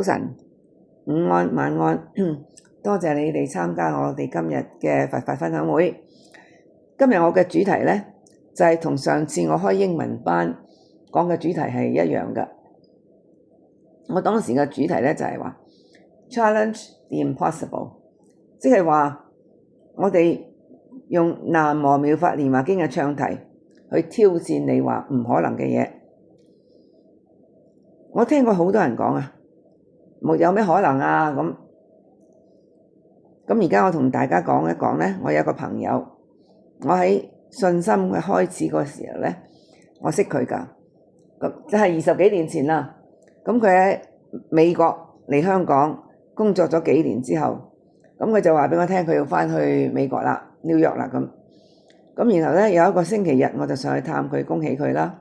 早晨、午安、晚安，多謝你哋參加我哋今日嘅佛法分享會。今日我嘅主題呢，就係同上次我開英文班講嘅主題係一樣嘅。我當時嘅主題呢，就係話 Challenge the impossible， 即係話我哋用南無妙法蓮華經嘅唱題去挑戰你話唔可能嘅嘢。我聽過好多人講啊，有咩可能啊咁。而家我同大家講一講呢，我有一個朋友，我喺信心嘅開始嗰時候呢，我識佢㗎，咁就係20幾年前啦。咁佢喺美國嚟香港工作咗幾年之後，咁佢就話俾我聽，佢要返去美國啦，New York啦咁。然後呢，有一個星期日，我就上去探佢，恭喜佢啦。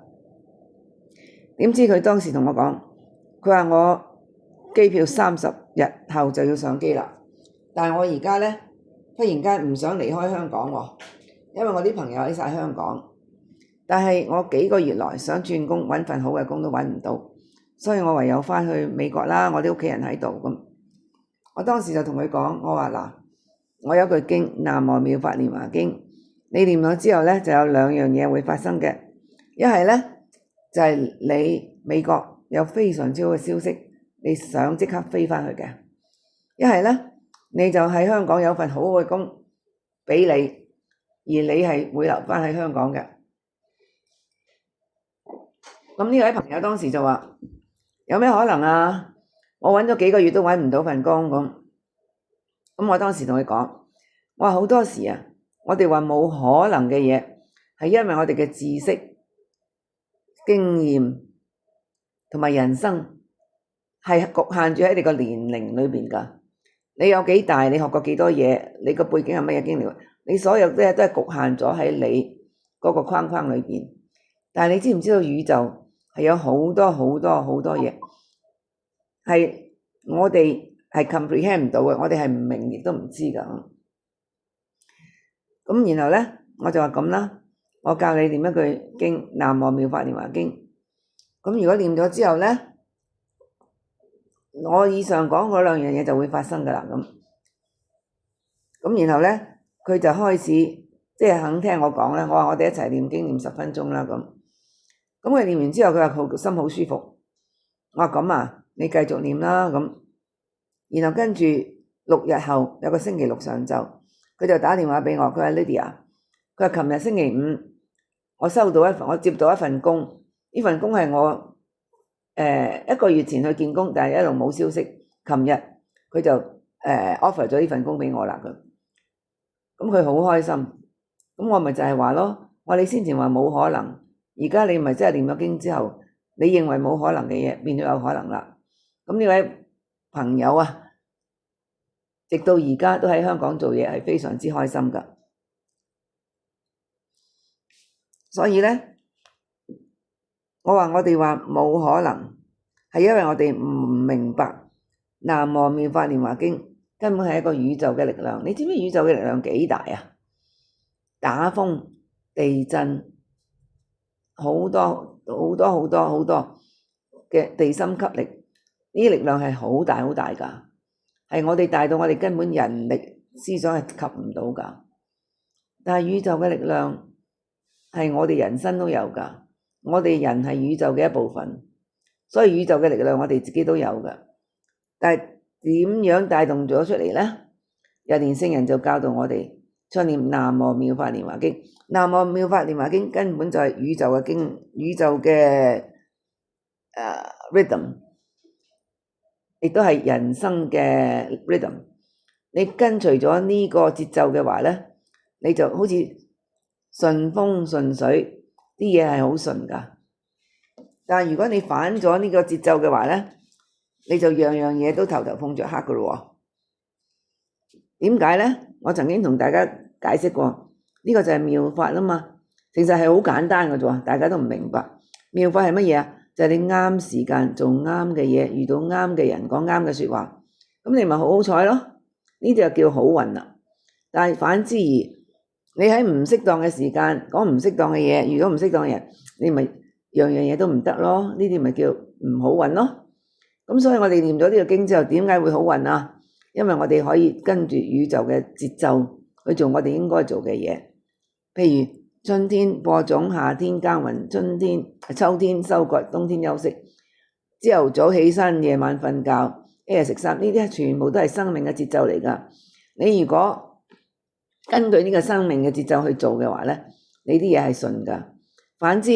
點知佢當時同我講，佢話我機票30日後就要上機啦，但係我而家呢，忽然間唔想離開香港喎，因為我啲朋友喺晒香港，但係我幾個月來想轉工，揾份好嘅工都揾唔到，所以我唯有返去美國啦，我啲屋企人喺度咁。我當時就同佢講，我話嗱，我有句經南無妙法蓮華經，你念咗之後呢，就有兩樣嘢會發生嘅，一係呢，就係你美國有非常之好嘅消息，你想即刻飛返去嘅；一係呢，你就喺香港有份好嘅工俾你，而你係會留返喺香港嘅。咁呢位朋友當時就話：有咩可能啊？我揾咗幾個月都揾唔到份工咁。我當時同佢講：我話好多時啊，我哋話冇可能嘅嘢，係因為我哋嘅知識、經驗同埋人生係局限住喺你個年齡裏邊㗎。你有幾大，你學過幾多嘢，你個背景係乜嘢經歷，你所有啲嘢都係局限咗喺你嗰個框框裏邊。但係你知唔知道宇宙係有好多好多好多嘢係我哋係 comprehend 唔到嘅，我哋係唔明亦都唔知㗎。然後呢，我就話咁啦，我教你念一句經南無妙法蓮華經。如果念咗之後呢，我以上講嗰兩樣嘢就會發生㗎啦。然後呢，佢就開始即係肯聽我講啦。我話我哋一齊念經念10分鐘啦咁。佢念完之後，佢話心好舒服。我話咁啊，你繼續念啦咁。然後跟住6日後有個星期六上晝，佢就打電話俾我，佢話 Lydia， 佢話琴日星期5，我接到一份工，呢份工係我1個月前去見工，但係一路冇消息。琴日佢就offer 咗呢份工俾我啦。咁佢好開心。我咪就係話咯，我話你先前話冇可能，而家你咪真係念咗經之後，你認為冇可能嘅嘢變咗有可能啦。呢位朋友啊，直到而家都喺香港做嘢，係非常之開心㗎。所以呢，我話我哋話冇可能，係因為我哋唔明白南無妙法蓮華經根本係一個宇宙嘅力量。你知唔知宇宙嘅力量幾大啊？打風、地震，好多好多好多好多嘅地心吸力，呢啲力量係好大好大㗎，係我哋大到我哋根本人力思想係及唔到㗎。但係宇宙嘅力量係我哋人身都有㗎，我哋人係宇宙嘅一部分，所以宇宙嘅力量我哋自己都有㗎。但係點樣帶動咗出嚟呢？日蓮聖人就教導我哋再念南無妙法蓮華經。南無妙法蓮華經根本就係宇宙嘅經，宇宙嘅rhythm， 亦都係人生嘅 rhythm。你跟隨咗呢個節奏嘅話呢，你就好似順風順水，啲嘢係好順㗎。但係如果你反咗呢個節奏嘅話呢，你就樣樣嘢都頭頭碰着黑㗎咯。點解呢？我曾經同大家解釋過，呢個就係妙法啊嘛。其實係好簡單嘅啫，大家都唔明白。妙法係乜嘢啊？就係你啱時間做啱嘅嘢，遇到啱嘅人講啱嘅說話，咁你咪好好彩咯。呢啲就叫好運啦。但係反之而，你喺唔適當嘅時間講唔適當嘅嘢，遇到唔適當嘅人，你咪樣樣嘢都唔得咯。呢啲咪叫唔好運咯。咁所以我哋念咗呢個經之後，點解會好運啊？因為我哋可以跟住宇宙嘅節奏去做我哋應該做嘅嘢，譬如春天播種，夏天耕耘，秋天收割，冬天休息，朝頭早起身，夜晚瞓覺，一日食三，呢啲全部都係生命嘅節奏嚟㗎。你如果根據呢個生命嘅節奏去做嘅話咧，你啲嘢係順㗎。反之，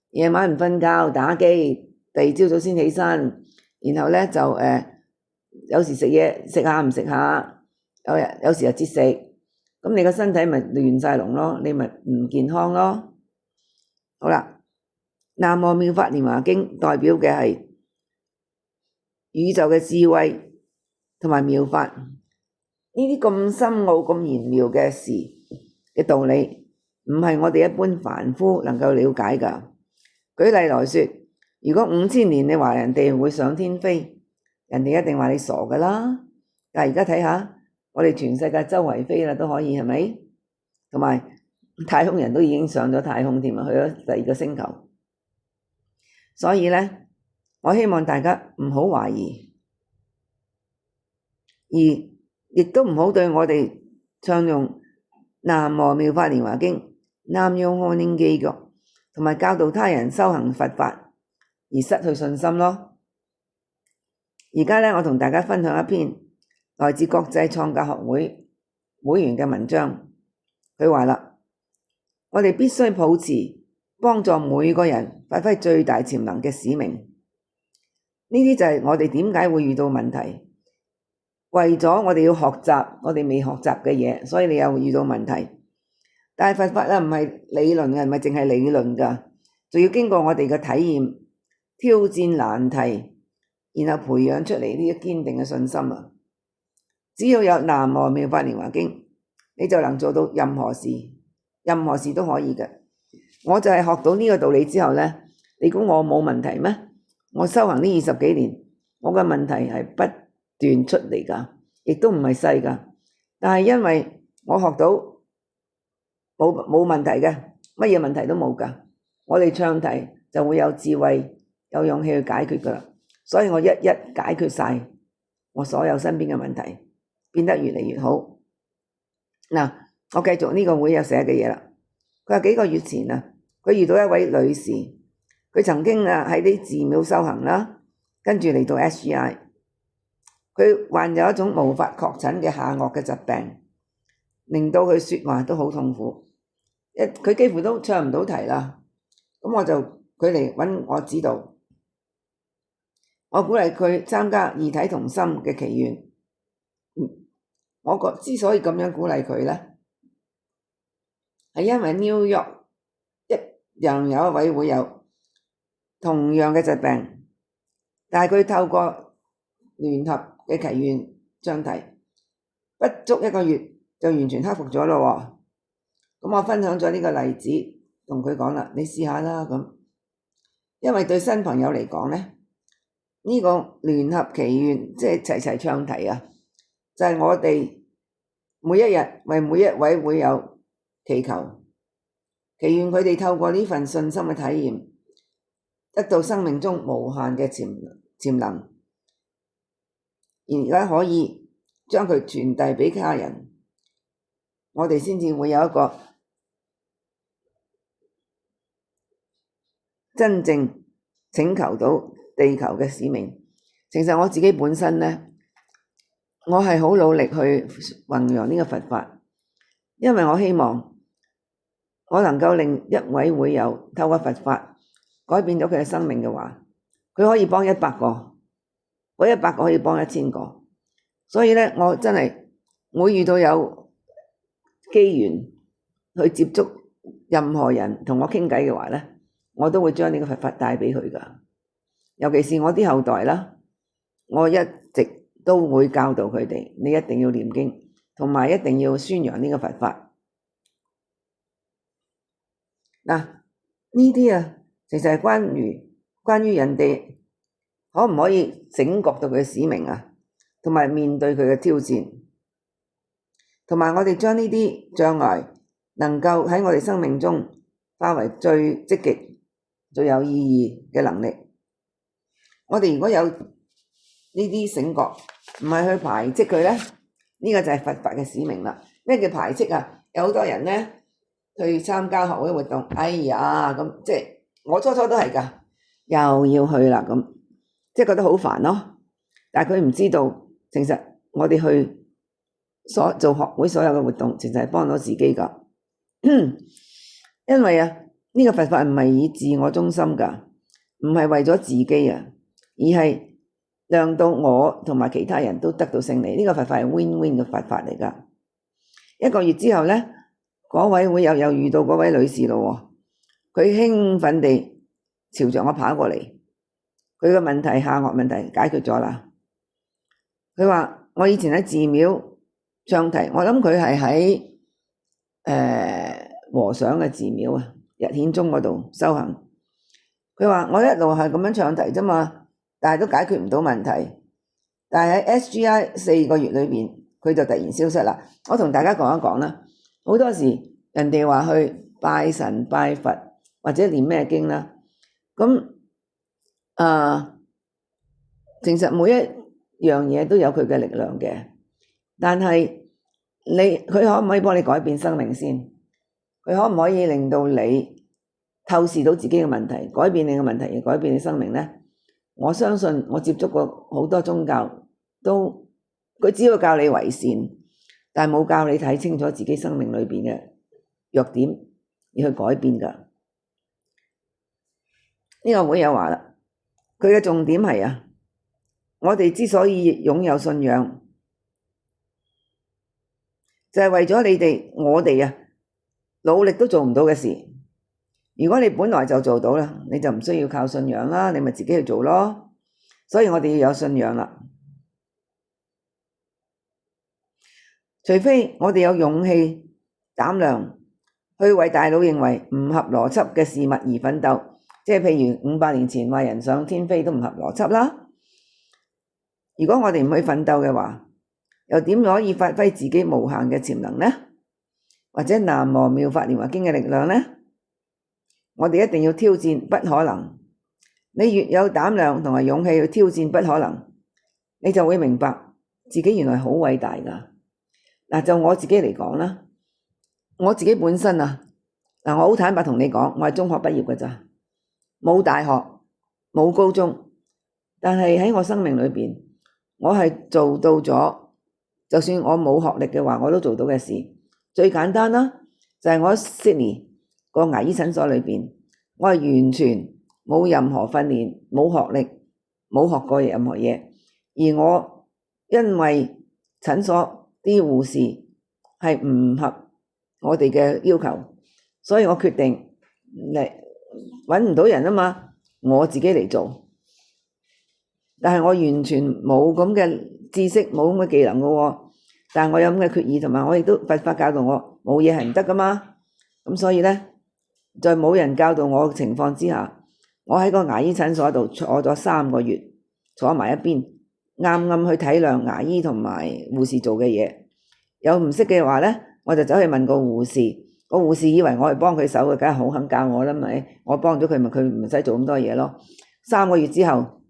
夜晚唔瞓覺打機，第二朝早先起身，然後咧就有時食嘢食下唔食下，有時又節食，咁你個身體咪亂晒龍咯，你咪唔健康咯。好啦，南無妙法蓮華經代表嘅係宇宙嘅智慧同埋妙法，呢啲咁深奧咁玄妙嘅事嘅道理，唔係我哋一般凡夫能夠了解㗎。舉例來說，如果5000年你話人哋會上天飛，人哋一定話你傻㗎啦。但係而家睇下，我哋全世界周圍飛啦都可以，係咪？同埋太空人都已經上咗太空添啊，去咗第二個星球。所以咧，我希望大家唔好懷疑，而亦都唔好對我哋唱用南無妙法蓮華經、南無阿彌記覺同埋教導他人修行佛法而失去信心咯。而家咧，我同大家分享一篇來自國際創價學會會員嘅文章。佢話啦，我哋必須抱持幫助每個人發揮最大潛能嘅使命。呢啲就係我哋點解會遇到問題，為咗我哋要學習我哋未學習嘅嘢，所以你又會遇到問題。但係佛法咧唔係理論嘅，唔係淨係理論㗎，仲要經過我哋嘅體驗、挑戰難題，然後培養出嚟呢啲堅定嘅信心啊！只要有南無妙法蓮華經，你就能做到任何事，任何事都可以嘅。我就係學到呢個道理之後咧，你估我冇問題咩？我修行呢20幾年，我嘅問題係不斷出嚟㗎，亦都唔係細㗎。但係因為我學到冇問題嘅，乜嘢問題都冇㗎。我哋唱題就會有智慧、有勇氣去解決㗎啦。所以我一一解決晒我所有身邊嘅問題，變得越嚟越好。嗱，我繼續呢個會有寫嘅嘢啦。佢話幾個月前啊，佢遇到一位女士，佢曾經喺啲寺廟修行啦，跟住嚟到 SGI， 佢患有一種無法確診嘅下顎嘅疾病，令到佢說話都好痛苦，佢幾乎都唱唔到題啦。咁佢嚟揾我指導，我鼓勵佢參加異體同心嘅祈願。我之所以咁樣鼓勵佢咧，係因為 New York 一樣有一位會有同樣嘅疾病，但係佢透過聯合嘅祈願將題，不足1個月就完全克服咗咯。咁我分享咗呢個例子，同佢講啦，你試下啦咁。因為對新朋友嚟講咧，呢個聯合祈願即係齊齊唱題啊，就係我哋每一日為每一位會友祈求，祈願佢哋透過呢份信心嘅體驗，得到生命中無限嘅潛能，而家可以將佢傳遞俾他人，我哋先至會有一個真正拯救到地球嘅使命。其實我自己本身呢，我係好努力去弘揚呢個佛法，因為我希望我能夠令一位會友透過佛法改變咗佢嘅生命嘅話，佢可以幫100個，嗰100個可以幫1000個。所以呢，我真係每遇到有機緣去接觸任何人同我傾偈嘅話呢，我都會將呢個佛法帶俾佢㗎。尤其是我啲後代啦，我一直都會教導佢哋，你一定要念經，同埋一定要宣揚呢個佛法。嗱，呢啲其實係關於人哋可唔可以醒覺到佢嘅使命啊，同埋面對佢嘅挑戰，同埋我哋將呢啲障礙能夠喺我哋生命中化為最積極、最有意義嘅能力。我哋如果有呢啲醒覺，唔係去排斥佢咧，呢個就係佛法嘅使命啦。咩叫排斥啊？有好多人咧去參加學會活動，哎呀咁，即係我初初都係㗎，又要去啦咁，即係覺得好煩咯。但係佢唔知道，其實我哋去做學會所有嘅活動，其實係幫到自己㗎。因為啊，呢個佛法唔係以自我中心㗎，唔係為咗自己啊，而係讓到我同埋其他人都得到勝利。呢個佛法係 win-win 嘅佛法嚟㗎。1個月之後咧，嗰位會又遇到嗰位女士咯，佢興奮地朝着我跑過嚟，佢嘅問題下顎問題解決咗啦。佢話我以前喺寺廟唱題，我諗佢係喺和尚嘅寺廟啊，日顯宗嗰度修行。佢話我一路係咁樣唱題啫嘛，但係都解決唔到問題。但係喺 SGI 4個月裏邊，佢就突然消失啦。我同大家講一講啦，好多時人哋話去拜神拜佛或者念咩經啦，咁其實每一樣嘢都有佢嘅力量嘅，但係佢可唔可以幫你改變生命先？佢可唔可以令到你透視到自己嘅問題，改變你嘅問題，而改變你生命呢？我相信我接觸過好多宗教，佢只要教你為善，但係冇教你睇清楚自己生命裏邊嘅弱點，要去改變㗎。呢個會有話啦，佢嘅重點係啊，我哋之所以擁有信仰，就係為咗你哋我哋啊努力都做唔到嘅事。如果你本來就做到啦，你就唔需要靠信仰啦，你咪自己去做咯。所以我哋要有信仰啦。除非我哋有勇氣膽量去為大腦認為唔合邏輯嘅事物而奮鬥，即係譬如500年前話人上天飛都唔合邏輯啦。如果我哋唔去奮鬥嘅話，又點可以發揮自己無限嘅潛能呢？或者南無妙法蓮華經嘅力量呢？我哋一定要挑戰不可能。你越有膽量同埋勇氣去挑戰不可能，你就會明白自己原來好偉大㗎。嗱，就我自己嚟講啦，我自己本身啊，我好坦白同你講，我係中學畢業㗎咋，冇大學，冇高中，但係喺我生命裏邊，我係做到咗，就算我冇學歷嘅話，我都做到嘅事。最簡單啦，就係我喺 Sydney 個牙醫診所裏邊，我係完全冇任何訓練，冇學歷，冇學過任何嘢，而我因為診所啲護士係唔合我哋嘅要求，所以我決定嚟揾唔到人啊嘛，我自己嚟做。但係我完全冇咁嘅知識，冇咁嘅技能嘅喎，但係我有咁嘅決意，同埋我亦都佛法教導我冇嘢係唔得噶嘛。咁所以呢，在冇人教導我嘅情況之下，我喺個牙醫診所度坐咗3個月，坐埋一邊，啱啱去體諒牙醫同埋護士做嘅嘢。有唔識嘅話呢，我就走去問個護士，個護士以為我係幫佢手嘅，梗係好肯教我啦，咪我幫咗佢，咪佢唔使做咁多嘢咯。3個月之後，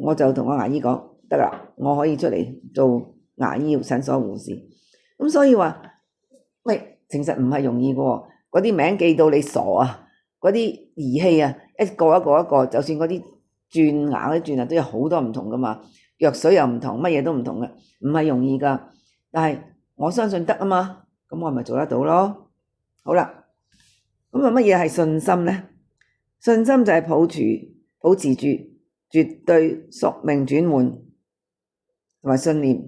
我就同我牙醫講，得啦，我可以出嚟做牙醫診所護士。咁所以話，喂，其實唔係容易嘅喎，嗰啲名記到你傻啊，嗰啲儀器啊，一個一個，就算嗰啲轉牙嗰啲轉啊，都有好多唔同噶嘛，藥水又唔同，乜嘢都唔同嘅，唔係容易噶。但係我相信得啊嘛，咁我咪做得到咯。好啦，咁乜嘢係信心呢？信心就係保持住絕對宿命轉換同埋信念，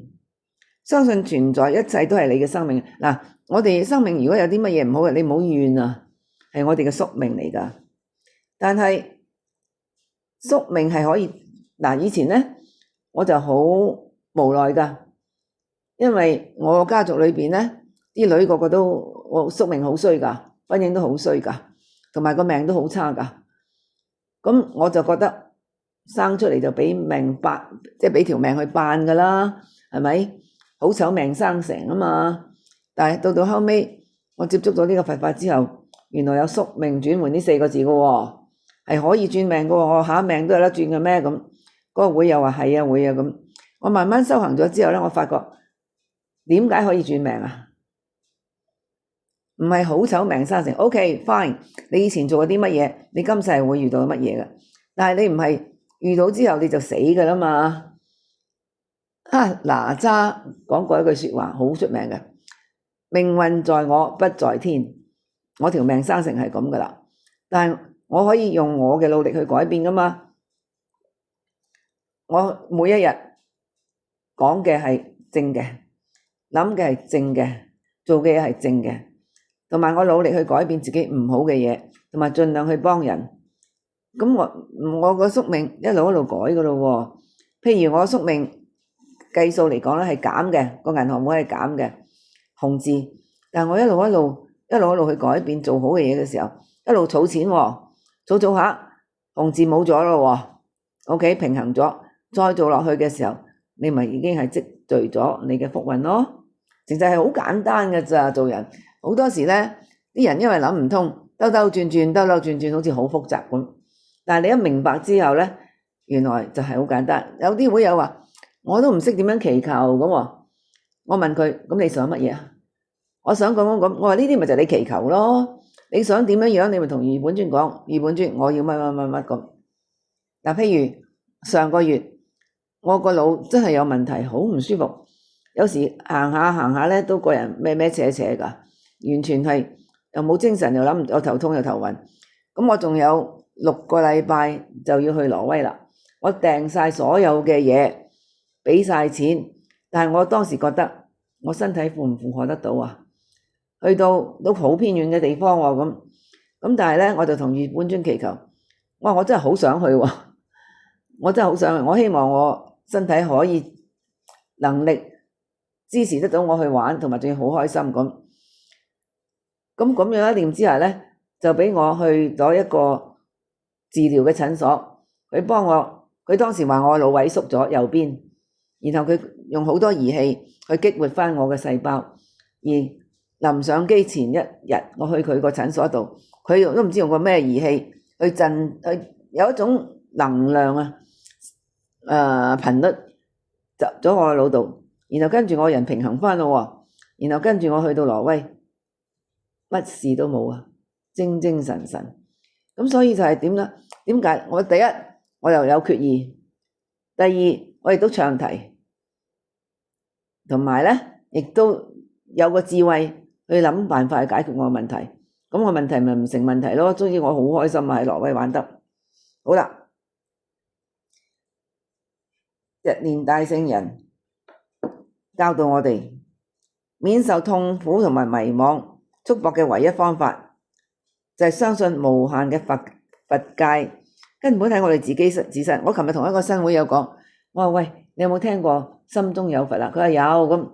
相信存在一切都係你嘅生命。嗱，我哋生命如果有啲乜嘢唔好嘅，你唔好怨啊，係我哋嘅宿命嚟噶。但係宿命係可以，以前呢，我就好無奈噶，因為我家族裏邊呢啲女個個都宿命好衰噶，婚姻都好衰噶，同埋個命都好差噶。咁我就覺得生出嚟就俾命扮，即係俾條命去扮噶啦，係咪？好醜命生成啊嘛。但係到後尾，我接觸咗呢個佛法之後，原來有宿命轉換呢4個字嘅喎，係可以轉命嘅喎，下一命都有得轉嘅咩咁？個會又話係啊會啊咁。我慢慢修行咗之後咧，我發覺點解可以轉命啊？唔係好醜命生成，OK fine。你以前做過啲乜嘢，你今世係會遇到乜嘢嘅？但係你唔係遇到之後你就死噶啦嘛。哪吒講過一句說話好出名嘅，命運在我不在天。我條命生成係咁噶啦，但係我可以用我嘅努力去改變噶嘛。我每一日講嘅係正嘅，諗嘅係正嘅，做嘅嘢係正嘅，同埋我努力去改變自己唔好嘅嘢，同埋盡量去幫人。咁我個宿命一路一路改噶咯。譬如我宿命計數嚟講咧係減嘅，個銀行會係減嘅紅字，但係我一路去改變做好嘅嘢嘅時候，一路儲錢，儲下紅字冇咗咯，OK 平衡咗，再做落去嘅時候，你咪已經係積聚咗你嘅福運咯。其實係好簡單嘅咋，做人好多時咧，啲人因為諗唔通，兜兜轉轉，好似好複雜咁。但係你一明白之後咧，原來就係好簡單。有啲會友話，我都唔識點樣祈求咁。我問佢，咁你想乜嘢啊？我想咁，我話呢啲咪就係你祈求咯。你想點樣，你咪同二本尊講，二本尊我要乜咁。嗱，譬如上個月我個腦真係有問題，好唔舒服，有時行下咧都個人咩扯噶，完全係又冇精神，又諗唔到，頭痛又頭暈。咁我仲有6個禮拜就要去挪威啦，我訂晒所有嘅嘢，俾晒錢，但係我當時覺得我身體負唔負荷得到啊？去到都好偏遠嘅地方喎，咁但係咧我就同二本尊祈求，我真係好想去喎，我真係好想去，我希望我身體可以能力支持得到我去玩，同埋仲要好開心咁樣一念之下咧，就俾我去咗一個治療嘅診所，佢幫我，佢當時話我腦萎縮咗右邊，然後佢用好多儀器去激活翻我嘅細胞，而臨上機前一日我去佢個診所度，佢都唔知用過咩儀器去震，有一種能量頻率入咗我嘅腦度，然後跟住我人平衡翻咯，然後跟住我去到挪威，乜事都冇啊，精精神神。咁所以就係點啦？點解我第一我又有決意，第二我亦都唱題，同埋咧亦都有個智慧去諗辦法去解決我嘅問題。咁我問題咪唔成問題咯。終於我好開心啊，喺挪威玩得好啦。日蓮大聖人教導我哋免受痛苦同埋迷惘束縛嘅唯一方法，就係相信無限嘅佛界根本喺我哋自身。我琴日同一個新會友講，我話喂，你有冇聽過心中有佛啊？佢話有。咁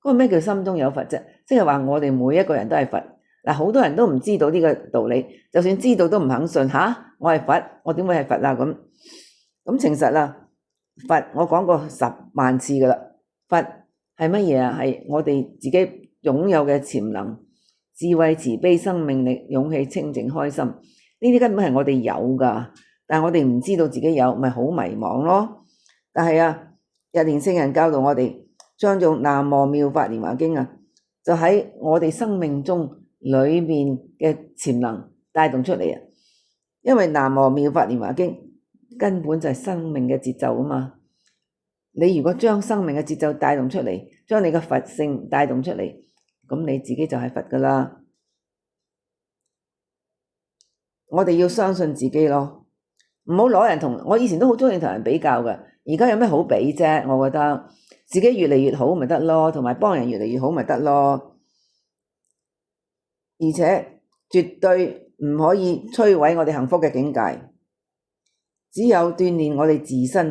嗰咩叫心中有佛啫？即係話我哋每一個人都係佛。嗱，好多人都唔知道呢個道理，就算知道都唔肯信。我係佛，我點會係佛啊？咁其實啊，佛我講過10萬次噶啦，佛係乜嘢啊？係我哋自己擁有嘅潛能、智慧、慈悲、生命力、勇氣、清淨、開心，呢啲根本係我哋有噶，但係我哋唔知道自己有，咪好迷茫咯。但係日蓮聖人教導我哋，將做南無妙法蓮華經就喺我哋生命中裏面嘅潛能帶動出嚟。因為南無妙法蓮華經根本就係生命嘅節奏啊嘛。你如果將生命嘅節奏帶動出嚟，將你嘅佛性帶動出嚟，咁你自己就係佛噶啦。我哋要相信自己咯，唔好攞人同我以前都好中意同人比較嘅，而家有咩好比啫？我覺得自己越嚟越好咪得咯，同埋幫人越嚟越好咪得咯。而且絕對唔可以摧毀我哋幸福嘅境界，只有鍛鍊我哋自身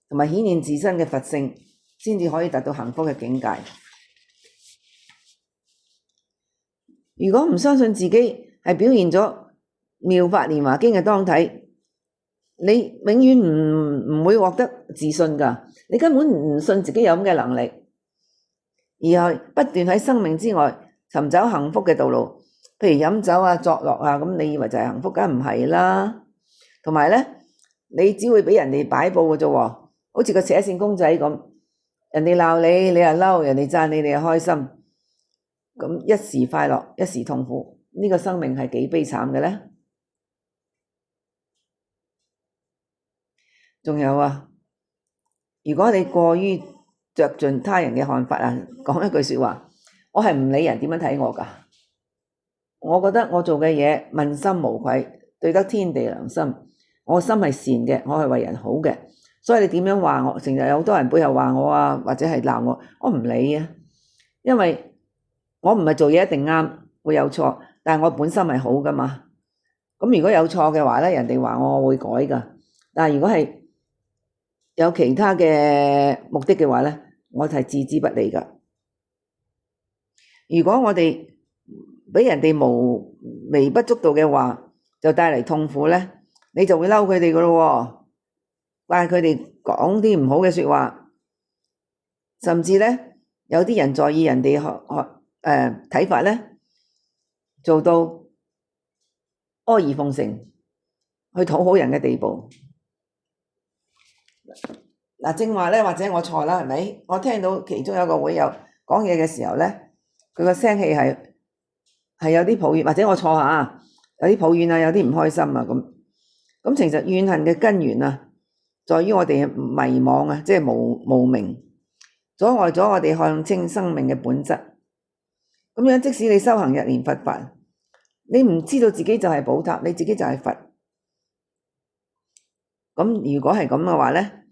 同埋顯現自身嘅佛性，先至可以達到幸福嘅境界。如果唔相信自己係表現咗妙法蓮華經嘅當體，你永遠唔會獲得自信噶。你根本唔信自己有咁嘅能力，而係不斷喺生命之外尋找幸福嘅道路。譬如飲酒作樂咁，你以為就係幸福，梗唔係啦。同埋咧，你只會俾人哋擺佈嘅啫喎，好似個扯線公仔咁，人哋鬧你，你又嬲；人哋讚你，你又開心。咁一時快樂，一時痛苦，呢個生命係幾悲慘嘅呢？仲有啊，如果你過於着重他人嘅看法啊，講一句説話，我係唔理人點樣睇我㗎，我覺得我做嘅嘢問心無愧，對得天地良心，我心係善嘅，我係為人好嘅，所以你點樣話我，成日有好多人背後話我啊，或者係鬧我，我唔理啊，因為我唔係做嘢一定啱，會有錯，但係我本身係好㗎嘛。咁如果有錯嘅話咧，人哋話我會改㗎。但係如果係有其他嘅目的嘅話咧，我係置之不理㗎。如果我哋俾人哋無微不足道嘅話，就帶嚟痛苦咧，你就會嬲佢哋㗎咯，怪佢哋講啲唔好嘅説話，甚至咧有啲人在意人哋睇法咧，做到阿諛奉承，去討好人嘅地步。嗱，正話咧，或者我錯啦，係咪？我聽到其中有個會友講嘢嘅時候咧，佢個聲氣係有啲抱怨，或者我錯下，有啲抱怨啊，有啲唔開心啊咁。咁其實怨恨嘅根源啊，在於我哋迷惘啊，即係無明，阻礙咗我哋看清生命嘅本質。咁樣即使你修行日蓮佛法，你唔知道自己就係寶塔，你自己就係佛。咁如果係咁嘅話咧，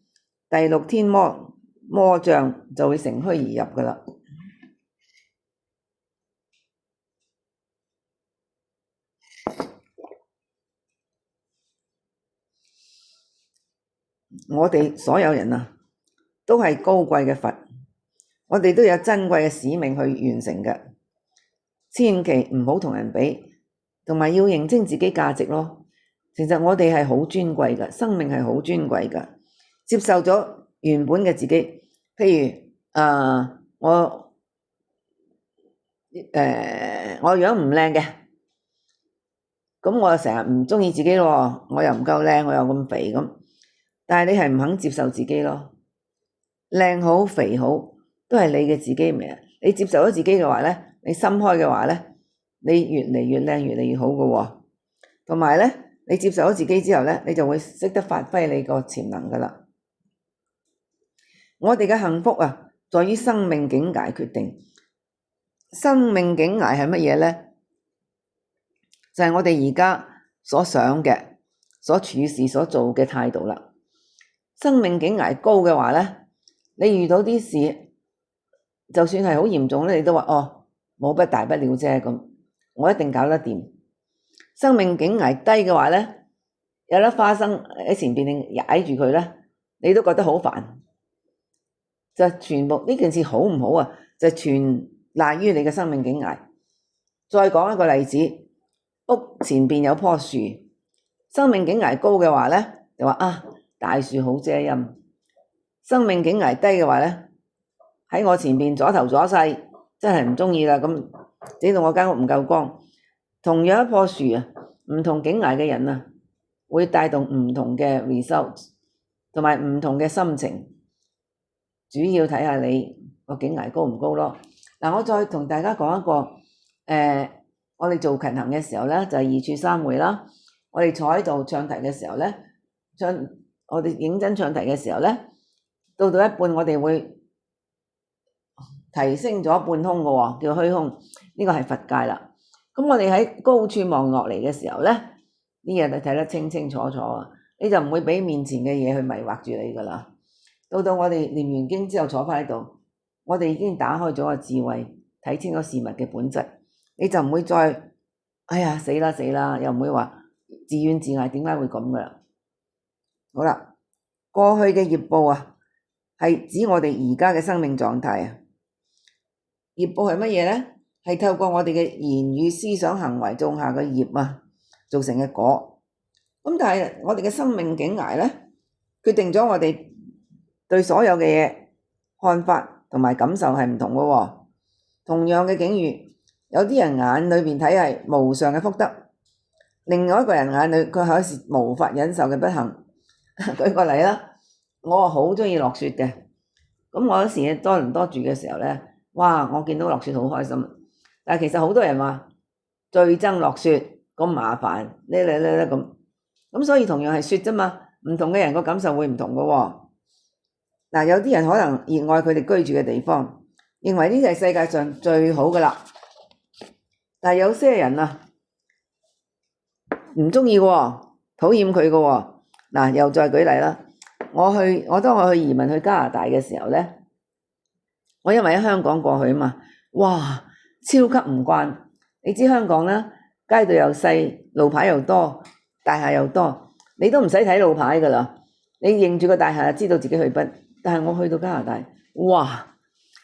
第六天魔障就會乘虛而入㗎喇。我哋所有人啊，都係高貴嘅佛，我哋都有珍貴嘅使命去完成嘅。千祈唔好同人比，同埋要認清自己價值咯。其實我哋係好尊貴嘅，生命係好尊貴嘅。接受咗原本嘅自己，譬如我樣唔靚嘅，咁我成日唔鍾意自己咯，我又唔夠靚，我又咁肥咁。但係你係唔肯接受自己咯，靚好肥好都係你嘅自己咪啊？你接受咗自己嘅話咧，你心開嘅話咧，你越嚟越靚，越嚟越好嘅喎。同埋咧，你接受咗自己之後咧，你就會識得發揮你個潛能噶啦。我哋嘅幸福啊，在於生命境界決定。生命境界係乜嘢咧？就係我哋而家所想嘅、所處事、所做嘅態度啦。生命境界高嘅話咧，你遇到啲事，就算係好嚴重咧，你都話哦，冇乜大不了啫咁，我一定搞得掂。生命境界低嘅話咧，有粒花生喺前邊你踩住佢咧，你都覺得好煩。就全部呢件事好唔好啊？就全賴於你嘅生命境界。再講一個例子，屋前邊有棵樹，生命境界高嘅話咧，就話啊，大樹好遮陰。生命境界低嘅話咧，喺我前邊阻頭阻勢，真係唔鍾意啦。咁整到我間屋唔夠光。同樣一棵樹啊，唔同境界嘅人啊，會帶動唔同嘅 result， 同埋唔同嘅心情。主要睇下你個境界高唔高咯。嗱，我再同大家講一個，我哋做勤行嘅時候咧，就係二處三會啦。我哋坐喺度唱題嘅時候咧，我哋認真唱題嘅時候咧，到一半我哋會提升咗半空嘅喎，叫虛空。呢個係佛界啦。咁我哋喺高處望落嚟嘅時候咧，呢嘢你睇得清清楚楚啊，你就唔會俾面前嘅嘢去迷惑住你噶啦。到我哋念完經之後坐返喺度，我哋已經打開咗個智慧，睇清咗事物嘅本質，你就唔會再哎呀死啦死啦，又唔會話自怨自艾，點解會咁噶啦？好啦，過去嘅業報啊，係指我哋而家嘅生命狀態啊。業報係乜嘢咧？係透過我哋嘅言語、思想、行為種下嘅業啊，造成嘅果。咁但係我哋嘅生命境界咧，決定咗我哋對所有嘅嘢看法同埋感受係唔同嘅喎。同樣嘅境遇，有啲人眼裏邊睇係無上嘅福德，另外一個人眼裏佢係一時無法忍受嘅不幸。舉個例啦，我好鍾意落雪嘅，咁我嗰時喺多倫多住嘅時候呢，哇！我見到落雪好開心，但係其實好多人話最憎落雪，咁麻煩呢咁，所以同樣係雪啫嘛，唔同嘅人個感受會唔同嘅喎。嗱，有啲人可能熱愛佢哋居住嘅地方，認為呢啲係世界上最好嘅啦，但係有些人啊唔鍾意喎，討厭佢嘅喎。嗱，又再舉例啦，當我去移民去加拿大嘅時候呢，我因為喺香港過去啊嘛，哇，超級唔慣。你知香港呢，街道又細，路牌又多，大廈又多，你都唔使睇路牌㗎啦，你認住個大廈就知道自己去邊。但係我去到加拿大，哇，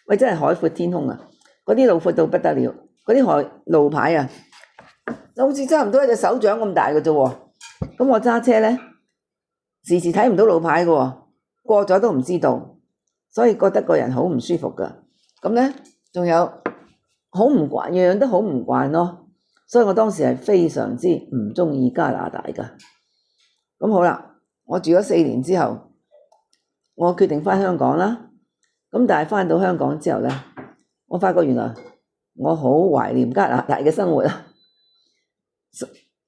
喂，真係海闊天空啊！嗰啲路闊到不得了，嗰啲路牌啊，好似差唔多一隻手掌咁大嘅啫喎。咁我揸車呢，時時睇唔到路牌嘅喎，過咗都唔知道，所以覺得個人好唔舒服㗎。咁呢，仲有好唔慣，樣樣都好唔慣咯。所以我當時係非常之唔鍾意加拿大㗎。咁好啦，我住咗4年之後，我決定返香港啦。咁但係返到香港之後呢，我發覺原來我好懷念加拿大嘅生活啊。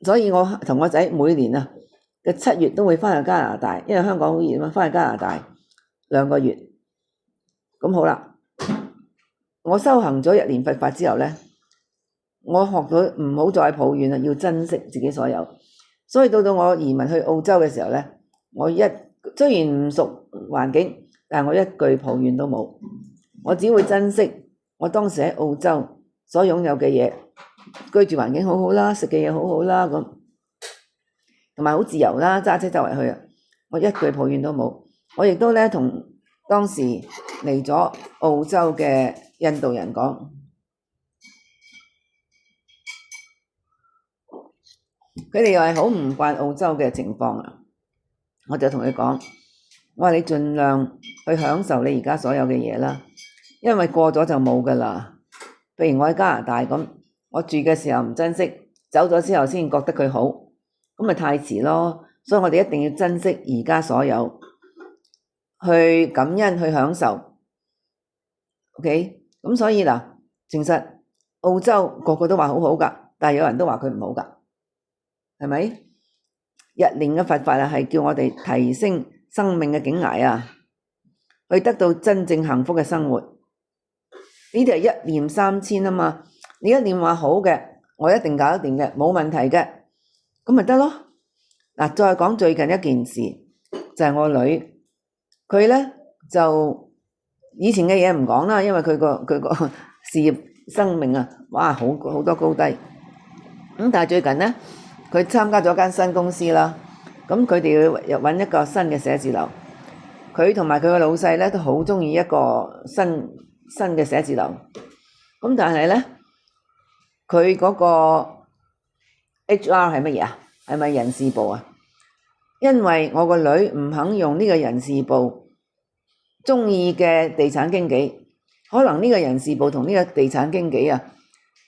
所以我同我仔每年啊嘅7月都會返去加拿大，因為香港好熱嘛，返去加拿大2個月。咁好啦，我修行咗1年佛法之後呢，我學到唔好再抱怨啦，要珍惜自己所有。所以到我移民去澳洲嘅時候呢，我雖然唔熟環境，但係我一句抱怨都冇。我只會珍惜我當時喺澳洲所擁有嘅嘢，居住環境好好啦，食嘅嘢好好啦，咁同埋好自由啦，揸車周圍去啊，我一句抱怨都冇。我亦都呢同當時嚟咗澳洲嘅印度人講，佢哋又係好唔慣澳洲嘅情況啊。我就同佢講，我話你盡量去享受你而家所有嘅嘢啦，因為過咗就冇㗎啦。譬如我喺加拿大咁，我住嘅時候唔珍惜，走咗之後先覺得佢好，咁咪太遲咯。所以我哋一定要珍惜而家所有，去感恩去享受。OK，咁所以嗱，其實澳洲個個都話好好㗎，但係有人都話佢唔好㗎，係咪？日蓮嘅佛法啊，係叫我哋提升生命嘅境界啊，去得到真正幸福嘅生活。呢啲係一念三千啊嘛，你一念話好嘅，我一定搞得掂嘅，冇問題嘅，咁咪得咯。嗱，再講最近一件事，就係我女，佢呢就以前嘅嘢唔講啦，因為佢個事業生命啊，哇，好多高低。咁但係最近呢，佢參加咗間新公司啦，咁佢哋要揾一個新嘅寫字樓，佢同埋佢個老細呢都好鍾意一個新嘅寫字樓，咁但係呢，佢嗰個 HR 係乜嘢啊？係咪人事部啊？因為我個女唔肯用呢個人事部鍾意嘅地產經紀，可能呢個人事部同呢個地產經紀啊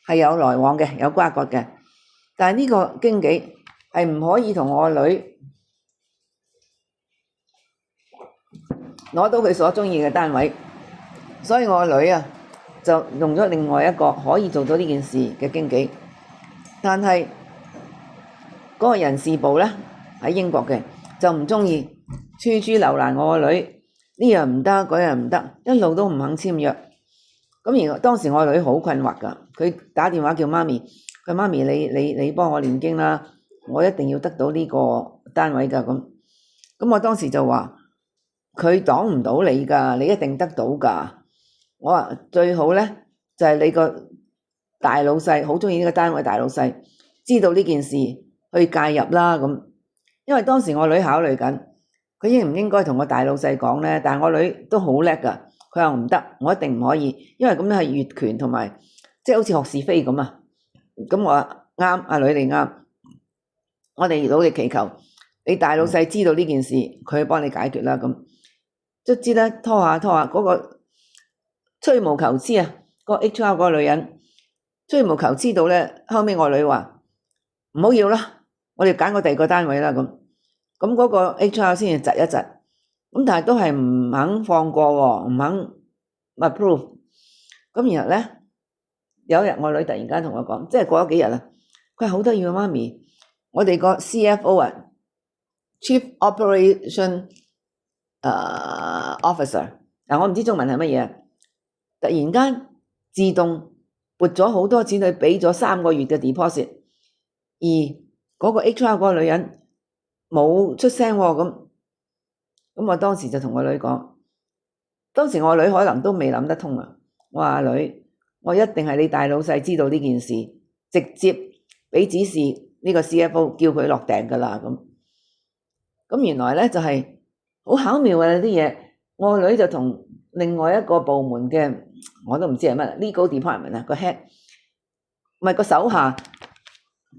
係有來往嘅，有瓜葛嘅。但係呢個經紀係唔可以同我女攞到佢所鍾意嘅單位，所以我女啊就用咗另外一個可以做到呢件事嘅經紀。但係嗰個人事部呢，喺英國嘅就唔鍾意，處處留難我個女，呢樣唔得，嗰樣唔得，一路都唔肯簽約。咁而當時我個女好困惑㗎，佢打電話叫媽咪。佢媽咪，你幫我念經啦，我一定要得到呢個單位㗎。咁我當時就話佢擋唔到你㗎，你一定得到㗎。我話最好呢，就係你個大老細好鍾意呢個單位，大老細知道呢件事去介入啦。咁因為當時我女考慮緊，佢應唔應該同我大老細講呢？但係我女都好叻㗎，佢話唔得，我一定唔可以，因為咁樣係越權同埋即係好似學是非咁啊。咁我話啱，阿女你啱，我哋努力祈求你大老細知道呢件事，佢去幫你解決啦。咁卒之咧拖下嗰個吹毛求疵啊，個 HR 嗰個女人吹毛求疵到咧，後尾我女話唔好要啦，我哋揀個第二個單位啦。咁咁嗰個 HR 先至窒一窒，咁但係都係唔肯放過喎，唔肯 approve。咁然後咧，有一日我女突然間同我講，即係過咗幾日啦，佢話好得意啊，媽咪，我哋個 CFO 啊，Chief Operation Officer， 我唔知中文係乜嘢，突然間自動撥咗好多錢去俾咗3個月嘅 deposit， 而嗰個 HR 嗰個女人冇出聲喎，咁我當時就同我女講，當時我女可能都未諗得通啊，我話女，我一定係你大老細知道呢件事，直接俾指示呢個 CFO 叫佢落訂噶啦，咁原來咧就係好巧妙嘅啲嘢，我女就同另外一個部門嘅，我都唔知係乜 legal department 啊，個 head 唔係個手下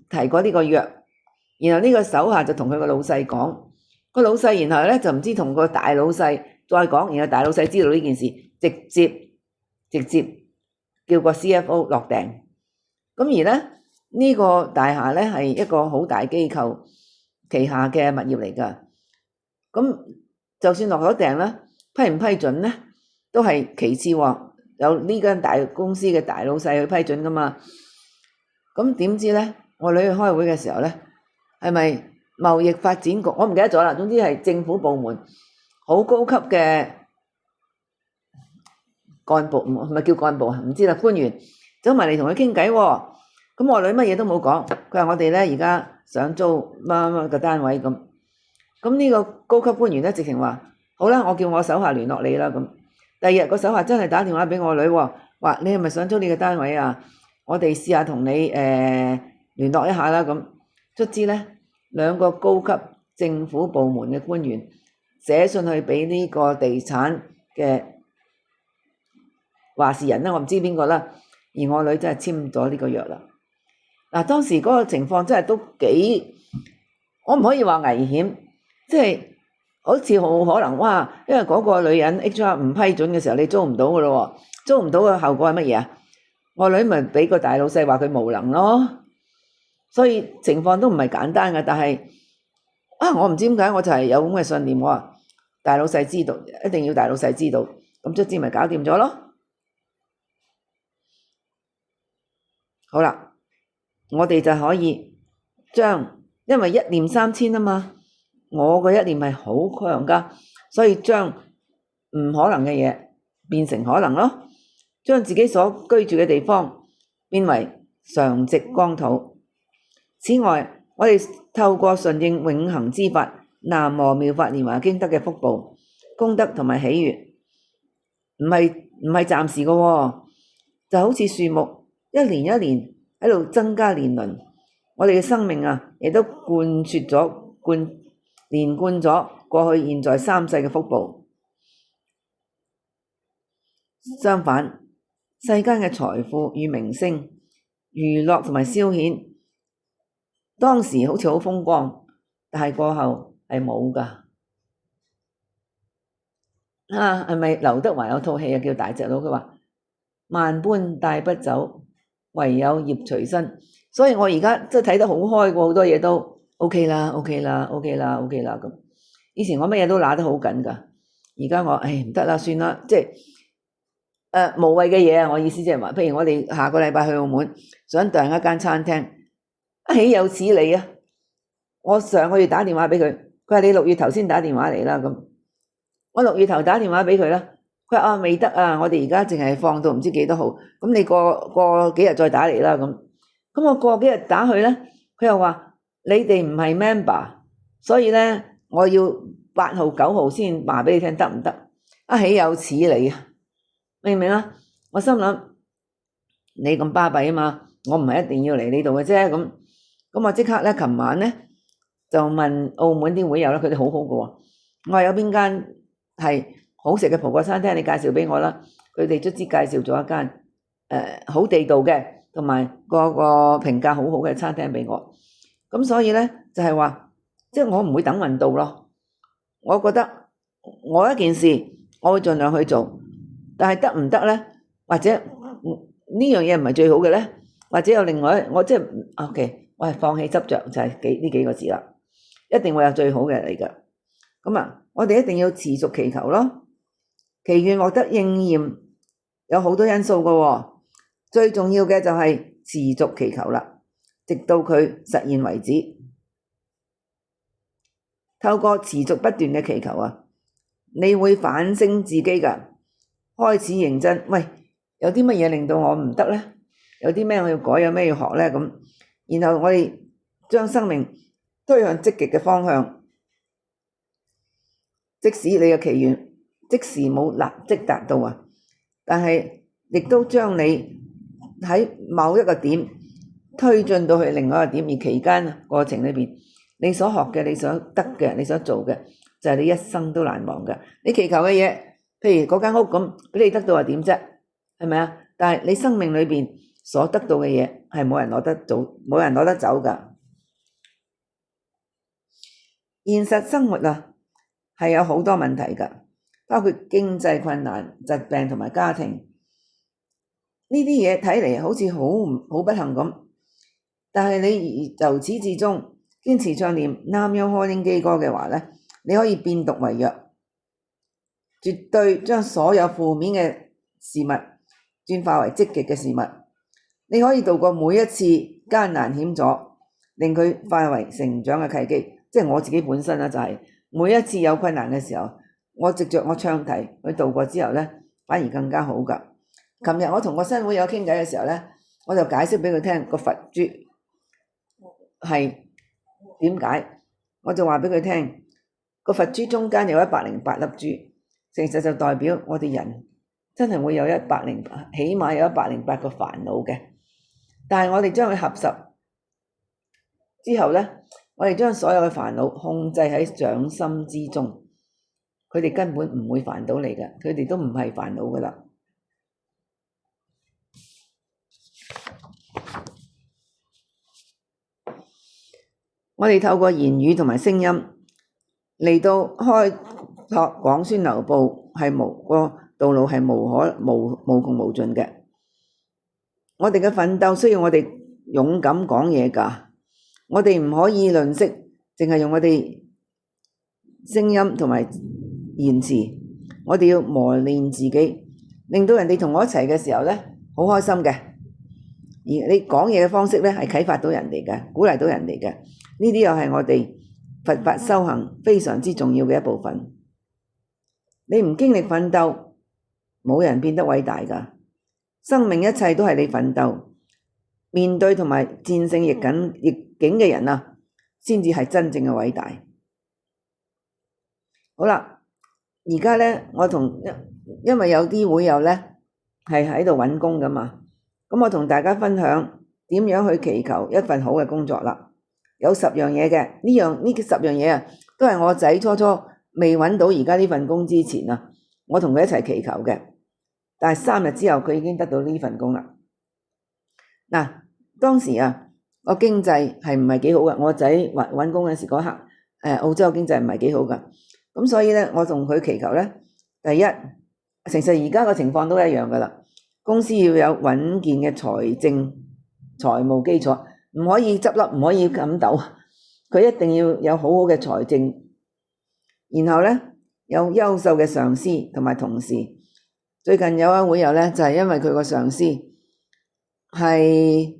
提過呢個約。然後呢個手下就同佢個老細講，個老細然後咧就唔知同個大老細再講，然後大老細知道呢件事，直接叫個 CFO 落訂。咁而咧呢個大廈咧係一個好大機構旗下嘅物業嚟㗎。咁就算落咗訂啦，批唔批准咧都係其次喎，有呢間大公司嘅大老細去批准㗎嘛。咁點知咧，我女去開會嘅時候咧，係咪貿易發展局？我唔記得咗啦。總之係政府部門好高級嘅幹部，唔係叫幹部，唔知啦。官員走埋嚟同佢傾偈喎。咁我女乜嘢都冇講，佢話我哋咧而家想租乜乜個單位咁。咁呢個高級官員咧直情話：好啦，我叫我手下聯絡你啦咁。第二日個手下真係打電話俾我女喎，話你係咪想租呢個單位啊？我哋試下同你聯絡一下啦咁。卒之咧，2個高級政府部門嘅官員寫信去俾呢個地產嘅話事人啦，我唔知邊個啦。而我女真係簽咗呢個約啦。嗱，當時嗰個情況真係都幾，我唔可以話危險，即係好似好可能哇，因為嗰個女人 HR 唔批准嘅時候，你租唔到噶咯喎，租唔到嘅後果係乜嘢啊？我女咪俾個大老細話佢無能咯。所以情況都唔係簡單嘅，但係我唔知點解我就係有咁嘅信念，我話大老細知道，一定要大老細知道，咁卒之咪搞掂咗咯。好啦，我哋就可以將，因為一念三千啊嘛，我個一念係好強噶，所以將唔可能嘅嘢變成可能咯，將自己所居住嘅地方變為常寂光土。此外，我哋透過順應永恆之法，南無妙法蓮華經得嘅福報、功德同埋喜悅，唔係暫時嘅喎，就好似樹木一年一年喺度增加年輪，我哋嘅生命啊，亦都連貫咗過去、現在3世嘅福報。相反，世間嘅財富與名聲、娛樂同埋消遣，當時好似好風光，但係過後係冇㗎。係咪劉德華有套戲叫大隻佬？佢話萬般帶不走，唯有業隨身。所以我而家真係睇得好開喎，好多嘢都 OK 啦咁。以前我乜嘢都拿得好緊㗎，而家我唔得啦，算啦，即係無謂嘅嘢啊！我意思即係話，譬如我哋下個禮拜去澳門，想訂一間餐廳。豈有此理啊！我上個月打電話俾佢，佢話你6月頭先打電話嚟啦咁。我6月頭打電話俾佢啦，佢話未得啊，我哋而家淨係放到唔知幾多號，咁你過幾日再打嚟啦咁。咁我過幾日打去咧，佢又話你哋唔係 member，所以咧我要8號9號先話俾你聽得唔得？豈有此理啊！明唔明啊？我心諗你咁巴閉啊嘛，我唔係一定要嚟呢度嘅啫咁。咁我即刻咧，琴晚咧就問澳門啲會友啦，佢哋好好嘅喎。我話有邊間係好食嘅葡國餐廳，你介紹俾我啦。佢哋卒之介紹咗一間好地道嘅，同埋個評價好好嘅餐廳俾我。咁所以咧就係話，即係我唔會等運到咯。我覺得我一件事我會盡量去做，但係得唔得咧？或者呢樣嘢唔係最好嘅咧？或者有另外我即係 OK。我係放棄執着，就係呢幾個字啦。一定會有最好嘅嚟㗎。咁啊，我哋一定要持續祈求咯。祈願獲得應驗有好多因素㗎喎，最重要嘅就係持續祈求啦，直到佢實現為止。透過持續不斷嘅祈求啊，你會反省自己㗎，開始認真。喂，有啲乜嘢令到我唔得呢？有啲咩我要改，有咩要學呢？咁，然後我哋將生命推向積極嘅方向。即使你嘅祈願即時冇立即達到啊，但係亦都將你喺某一個點推進到去另外一個點，而期間過程裏邊，你所學嘅、你所得嘅、你所做嘅，就係你一生都難忘嘅。你祈求嘅嘢，譬如嗰間屋咁，俾你得到係點啫？係咪啊？但係你生命裏邊所得到嘅嘢係冇人攞得到，冇人攞得走㗎。現實生活啊，係有好多問題㗎，包括經濟困難、疾病同埋家庭呢啲嘢，睇嚟好似好不幸咁。但係你由始至終堅持唱念南無開經基歌嘅話呢，你可以變毒為藥，絕對將所有負面嘅事物轉化為積極嘅事物。你可以度過每一次艱難險阻，令佢化為成長嘅契機。即係我自己本身就係每一次有困難嘅時候，我藉着我唱題去度過之後呢，反而更加好㗎。琴日我同個新會友傾偈嘅時候呢，我就解釋俾佢聽個佛珠係點解，我就話俾佢聽個佛珠中間有108粒珠，其實就代表我哋人真係會有起碼有108個煩惱嘅。但係我哋將佢合十之後呢，我哋將所有嘅煩惱控制喺掌心之中，佢哋根本唔會煩到你嘅，佢哋都唔係煩惱噶啦。我哋透過言語同埋聲音嚟到開拓廣宣流布，係個道路係無窮無盡嘅。我哋嘅奮鬥需要我哋勇敢講嘢㗎，我哋唔可以吝嗇，淨係用我哋聲音同埋言辭，我哋要磨練自己，令到人哋同我一齊嘅時候呢，好開心嘅。而你講嘢嘅方式呢，係啟發到人哋嘅，鼓勵到人哋嘅。呢啲又係我哋佛法修行非常之重要嘅一部分。你唔經歷奮鬥，冇人變得偉大㗎。生命一切都係你奮鬥，面對同埋戰勝逆境嘅人啊，先至係真正嘅偉大。好啦，而家呢，因為有啲會友呢係喺度揾工㗎嘛，咁我同大家分享點樣去祈求一份好嘅工作啦。有10樣嘢嘅，呢10樣嘢啊，都係我仔初未揾到而家呢份工之前啊，我同佢一齊祈求嘅。但係3日之後，佢已經得到呢份工啦。嗱，當時啊，個經濟係唔係幾好嘅？我仔揾工嗰時嗰刻，澳洲經濟唔係幾好㗎。咁所以呢，我同佢祈求呢，第一，其實而家個情況都一樣㗎啦。公司要有穩健嘅財務基礎。唔可以執笠，唔可以咁抖，佢一定要有好好嘅財政，然後呢，有優秀嘅上司同埋同事。最近有一會友呢，就係因為佢個上司係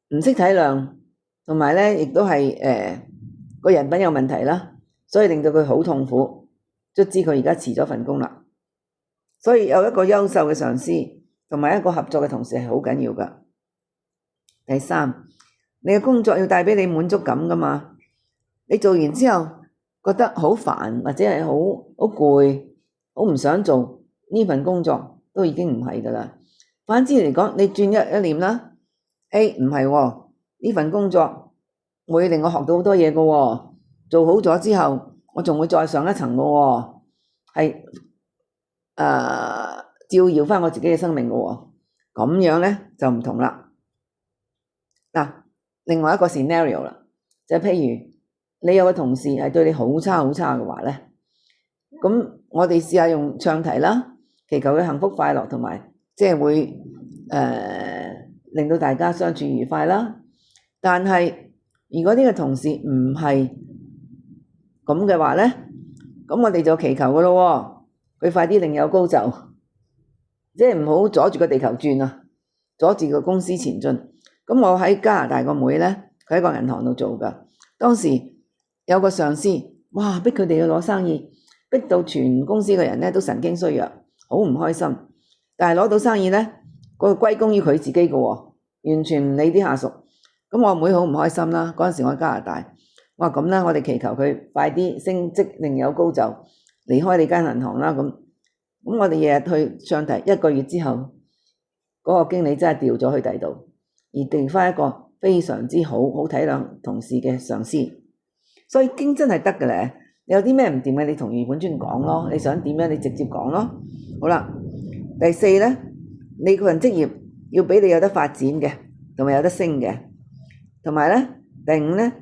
唔識體諒，同埋呢亦都係個人品有問題啦，所以令到佢好痛苦。卒之佢而家辭咗份工啦。所以有一個優秀嘅上司同埋一個合作嘅同事係好緊要㗎。第3，你嘅工作要帶俾你滿足感㗎嘛？你做完之後覺得好煩，或者係好攰，好唔想做呢份工作，都已經唔係㗎啦。反之嚟講，你轉一念啦，唔係喎，呢份工作會令我學到好多嘢㗎喎，做好咗之後，我仲會再上一層㗎喎，係照耀返我自己嘅生命㗎喎，咁樣呢就唔同啦。嗱，另外一個 scenario 啦，就譬如你有個同事係對你好差嘅話呢，咁我哋試下用唱題啦，祈求佢幸福快樂，同埋即係會令到大家相處愉快啦。但係如果呢個同事唔係咁嘅話呢，咁我哋就祈求㗎咯喎，佢快啲另有高就，即係唔好阻住個地球轉啊，阻住個公司前進。咁我喺加拿大個妹呢，佢喺個銀行度做㗎，當時有個上司，哇，逼佢哋要攞生意，逼到全公司嘅人呢都神經衰弱，好唔開心。但係攞到生意呢，嗰個歸功於佢自己嘅喎，完全唔理啲下屬。咁我妹好唔開心啦。嗰陣時我喺加拿大，我話咁啦，我哋祈求佢快啲升職另有高就，離開你間銀行啦。咁我哋日日去上題，一個月之後，嗰個經理真係調咗去第度，而調翻一個非常之好體諒同事嘅上司。所以經真係得嘅咧，你有啲咩唔掂嘅，你同余本尊講咯，你想點樣你直接講咯。好啦，第四呢，你個人職業要俾你有得發展嘅，同埋有得升嘅。同埋呢，第五呢，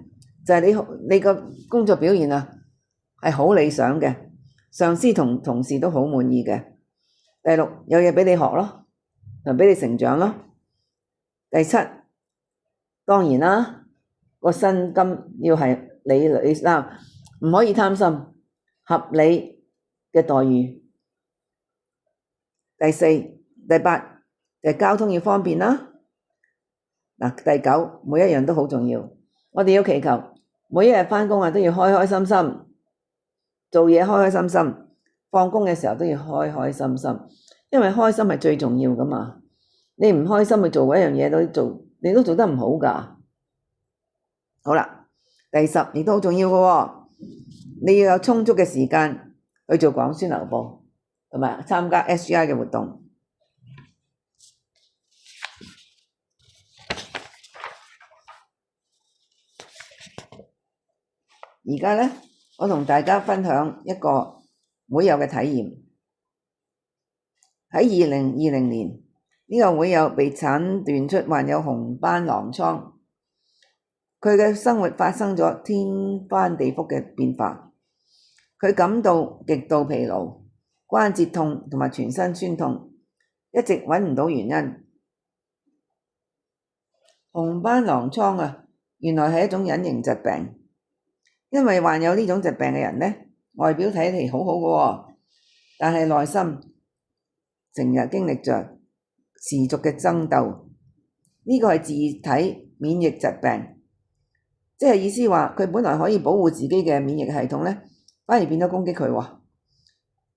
就係你個工作表現啊係好理想嘅，上司同同事都好滿意嘅。第六，有嘢俾你學咯，同俾你成長咯。第七，當然啦，個薪金要係你啦，唔可以貪心，合理嘅待遇。第四、第八就係交通要方便啦。第九，每一樣都好重要，我哋要祈求每一日返工都要開開心心，做嘢開開心心，放工嘅時候都要開開心心，因為開心係最重要㗎嘛。你唔開心去做一樣嘢你都做得唔好㗎。好啦，第十亦都好重要嘅喎，你要有充足嘅時間去做廣宣流播，同埋參加 SGI 嘅活動。而家呢，我同大家分享一個會友嘅體驗。喺2020年，呢個會友被診斷出患有紅斑狼瘡，佢嘅生活發生咗天翻地覆嘅變化。佢感到極度疲勞、關節痛同埋全身酸痛，一直揾唔到原因。紅斑狼瘡原來係一種隱形疾病。因為患有呢種疾病嘅人呢，外表睇嚟好好嘅喎，但係內心成日經歷着持續嘅爭鬥。呢個係自體免疫疾病，即係意思話佢本來可以保護自己嘅免疫系統呢，反而變咗攻擊佢喎。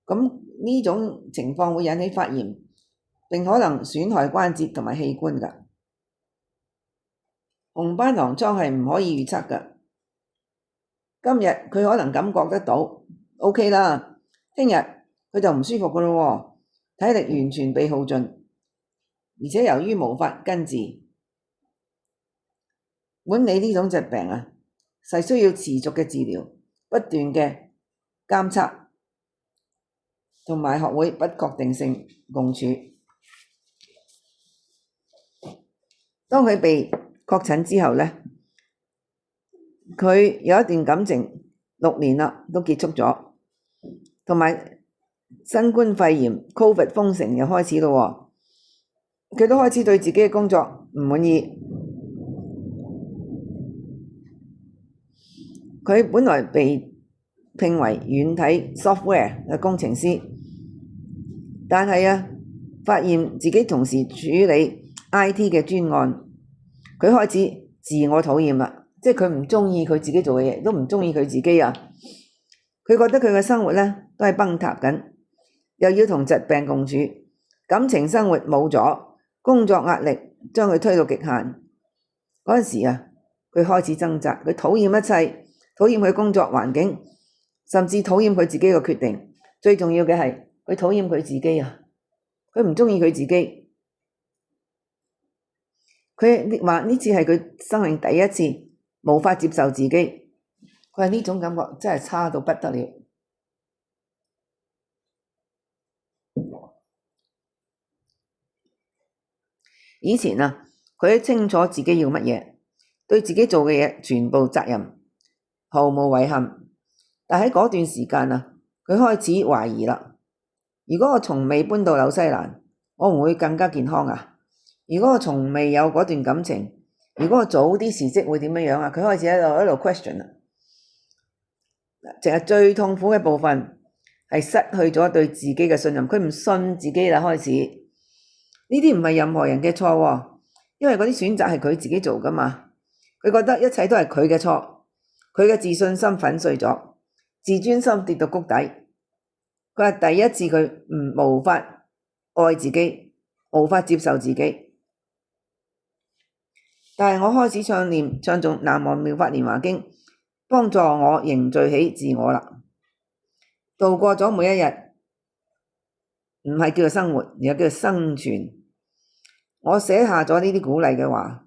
咁呢種情況會引起發炎，並可能損害關節同埋器官㗎。紅斑狼瘡係唔可以預測㗎。今日佢可能感覺得到 OK 啦，聽日佢就唔舒服㗎咯喎，體力完全被耗盡，而且由於無法根治，管理呢種疾病係需要持續嘅治療，不斷嘅監測，同埋學會不確定性共處。當佢被確診之後呢，佢有一段感情6年啦，都結束咗，同埋新冠肺炎 COVID 封城又開始咯，佢都開始對自己嘅工作唔滿意。佢本來被聘為軟體 software 嘅工程師，但係發現自己同時處理 IT 嘅專案，佢開始自我討厭啦。即係佢唔鍾意佢自己做嘅嘢，都唔鍾意佢自己啊！佢覺得佢嘅生活呢都係崩塌緊，又要同疾病共處，感情生活冇咗，工作壓力將佢推到極限。嗰陣時佢開始掙扎，佢討厭一切，討厭佢工作環境，甚至討厭佢自己嘅決定。最重要嘅係佢討厭佢自己啊！佢唔鍾意佢自己。佢話呢次係佢生命第一次無法接受自己，佢話呢種感覺真係差到不得了。以前佢都清楚自己要乜嘢，對自己做嘅嘢全部責任，毫無遺憾。但喺嗰段時間佢開始懷疑啦。如果我從未搬到紐西蘭，我唔會更加健康啊？如果我從未有嗰段感情，如果我早啲辭職會點樣啊？佢開始喺度question啦。淨係最痛苦嘅部分係失去咗對自己嘅信任，佢唔信自己啦。開始呢啲唔係任何人嘅錯喎，因為嗰啲選擇係佢自己做㗎嘛。佢覺得一切都係佢嘅錯，佢嘅自信心粉碎咗，自尊心跌到谷底。佢話第一次佢無法愛自己，無法接受自己。但係我開始唱誦《南無妙法蓮華經》，幫助我凝聚起自我啦。度過咗每一日，唔係叫做生活，而係叫做生存。我寫下咗呢啲鼓勵嘅話，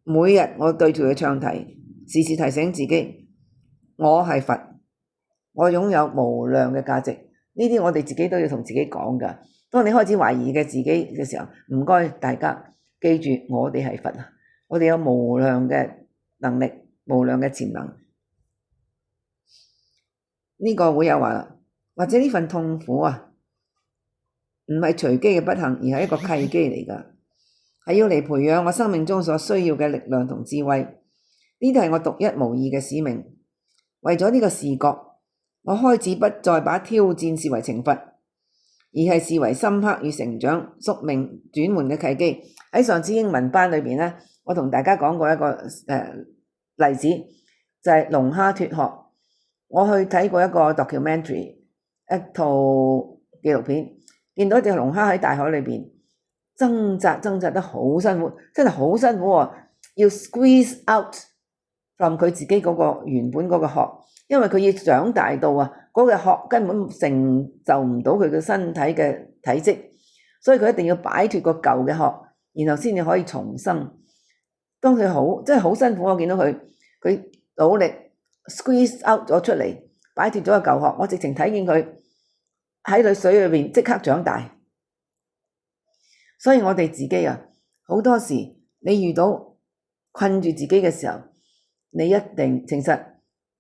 每日我對住佢唱題，時時提醒自己，我係佛，我擁有無量嘅價值。呢啲我哋自己都要同自己講㗎。當你開始懷疑嘅自己嘅時候，唔該大家記住，我哋係佛啊！我哋有無量嘅能力，無量嘅潛能。呢個會有話啦，或者呢份痛苦啊，唔係隨機嘅不幸，而係一個契機嚟㗎，係要嚟培養我生命中所需要嘅力量同智慧。呢啲係我獨一無二嘅使命。為咗呢個視覺，我開始不再把挑戰視為懲罰，而係視為深刻與成長、宿命轉換嘅契機。喺上次英文班裏邊呢，我同大家講過一個例子，就係龍蝦脫殼。我去睇過一個 documentary， 一套紀錄片，見到一隻龍蝦喺大海裏邊掙扎得好辛苦，真係好辛苦喎，要 squeeze out from 佢自己嗰個原本嗰個殼，因為佢要長大到啊，嗰個殼根本成就唔到佢嘅身體嘅體積，所以佢一定要擺脫個舊嘅殼，然後先至可以重生。當佢真係好辛苦，我見到佢努力 squeeze out 咗出嚟，擺脫咗個舊殼，我直情睇見佢喺水裏邊即刻長大。所以我哋自己啊，好多時你遇到困住自己嘅時候，你一定其實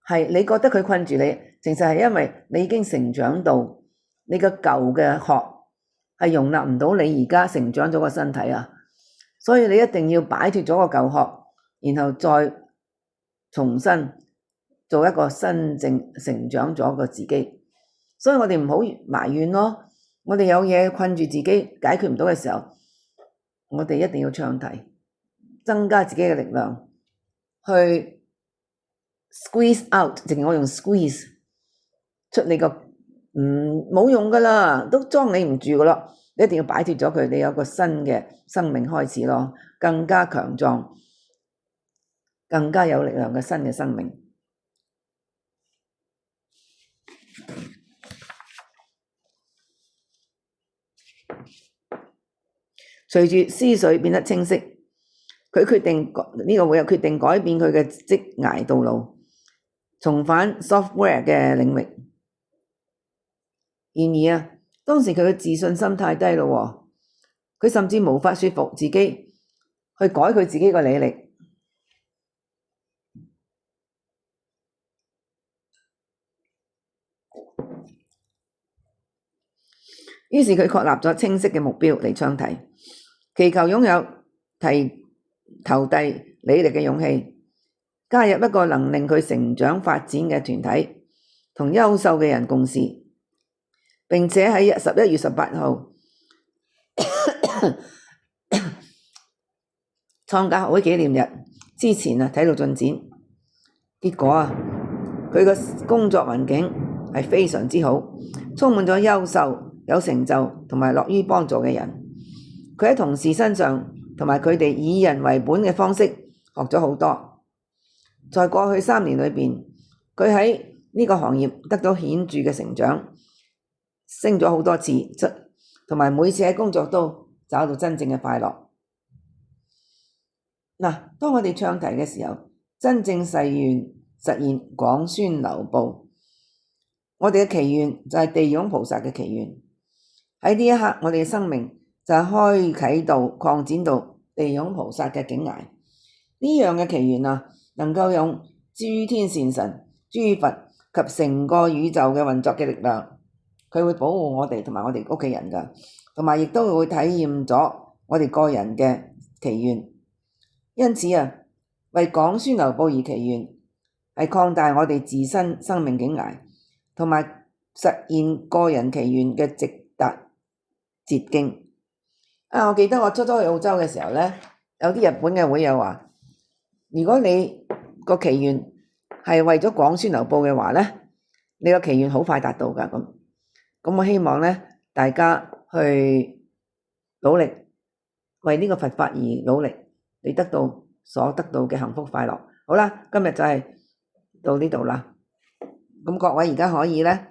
係你覺得佢困住你，其實係因為你已經成長到你個舊嘅殼係容納唔到你而家成長咗個身體啊，所以你一定要擺脫咗個舊殼，然後再重新做一個真正成長咗個自己。所以我哋唔好埋怨咯，我哋有嘢困住自己解決唔到嘅時候，我哋一定要唱題，增加自己嘅力量，去 squeeze out， 淨係我用 squeeze 出你個冇用噶啦，都裝你唔住噶咯，你一定要擺脫咗佢，你有個新嘅生命開始咯，更加強壯，更加有力量嘅新嘅生命。隨住思緒變得清晰，佢決定呢個會有決定改變佢嘅職涯道路，重返 software 嘅領域。然而啊，當時佢嘅自信心太低咯，佢甚至無法說服自己去改佢自己嘅履歷。於是佢確立咗清晰嘅目標嚟唱題，祈求擁有投遞履歷嘅勇氣，加入一個能令佢成長發展嘅團體，同優秀嘅人共事。並且喺11月18號創價學會紀念日之前啊，睇到進展。結果啊，佢嘅工作環境係非常之好，充滿咗優秀、有成就同埋樂於幫助嘅人。佢喺同事身上同埋佢哋以人為本嘅方式學咗好多。在過去3年裏邊，佢喺呢個行業得到顯著嘅成長，升咗好多次，同埋每次喺工作都找到真正嘅快樂。嗱，當我哋唱題嘅時候，真正誓願實現廣宣流布，我哋嘅祈願就係地涌菩薩嘅祈願。喺呢一刻，我哋嘅生命就係開啟到擴展到地涌菩薩嘅境界。呢樣嘅祈願啊，能夠用諸天善神、諸佛及成個宇宙嘅運作嘅力量，佢會保護我哋同埋我哋屋企人㗎，同埋亦都會體驗咗我哋個人嘅祈願。因此啊，為廣宣流布而祈願係擴大我哋自身生命境界，同埋實現個人祈願嘅直達捷徑。我記得我初初去澳洲嘅時候呢，有啲日本嘅會友話，如果你個祈願係為咗廣宣流布嘅話呢，你個祈願好快達到㗎。咁我希望呢，大家去努力為呢個佛法而努力，你得到所得到嘅幸福快樂。好啦，今日就係到呢度啦。咁各位而家可以呢，